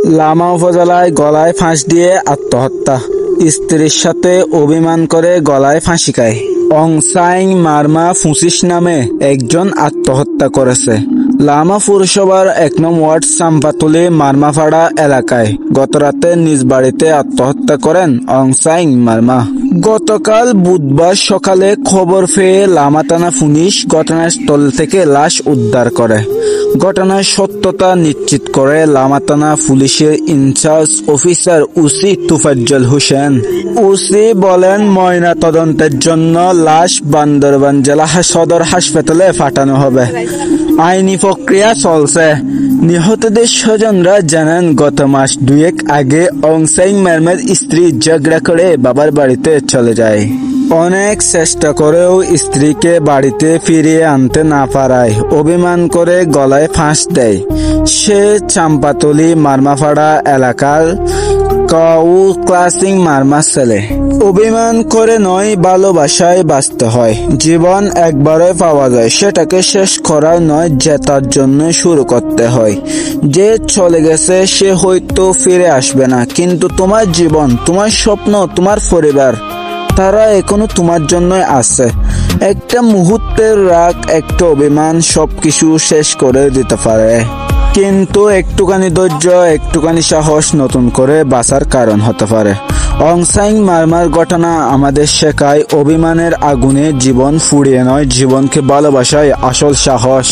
লামা উপজেলায় গলায় ফাঁস দিয়ে আত্মহত্যা। স্ত্রীর সাথে অভিমান করে গলায় ফাঁসি খায়। অংসাইং মারমা 25 নামে একজন আত্মহত্যা করেছে। লামা পৌরসভার 1 নং ওয়ার্ড চাম্পাতলি মারমাপাড়া এলাকায় গতরাতে নিজ বাড়িতে আত্মহত্যা করেন অংসাইং মারমা। গতকাল বুধবার সকালে খবর পেয়ে লামা থানা পুলিশ ঘটনাস্থল থেকে লাশ উদ্ধার করে। ঘটনার সত্যতা নিশ্চিত করে লামা থানা পুলিশের in charge officer OC Tofazzal Hossain. OC বলেন, ময়না তদন্তের জন্য লাশ বান্দরবান জেলা সদর হাসপাতালে পাঠানো হবে। আইনি প্রক্রিয়া চলছে। নিহতদের স্বজনরা জানান, গত মাস 2 আগে অংসাইং মারমার স্ত্রী ঝগড়া করে বাবার বাড়িতে চলে যায়। অনেক চেষ্টা করেও স্ত্রীকে বাড়িতে ফিরিয়ে আনতে না পারায় অভিমান করে গলায় ফাঁস দেয়। সে চাম্পাতলি মারমাপাড়া এলাকার ক্লাসিং মারমার ছেলে। অভিমান করে নয়, ভালোবাসায় বাঁচতে হয়। জীবন একবারে পাওয়া যায়, সেটাকে শেষ করার নয়, জেতার জন্য শুরু করতে হয়। যে চলে গেছে সে হয়তো ফিরে আসবে না, কিন্তু তোমার জীবন, তোমার স্বপ্ন, তোমার পরিবার, তারা এখনো তোমার জন্যই আছে। একটা মুহূর্তের রাগ, একটা অভিমান সবকিছু শেষ করে দিতে পারে, কিন্তু একটুখানি ধৈর্য, একটুখানি সাহস নতুন করে বাঁচার কারণ হতে পারে। অংসাইং মারমার ঘটনা আমাদের শেখায়, অভিমানের আগুনে জীবন ফুরিয়ে নয়, জীবনকে ভালোবাসায় আসল সাহস।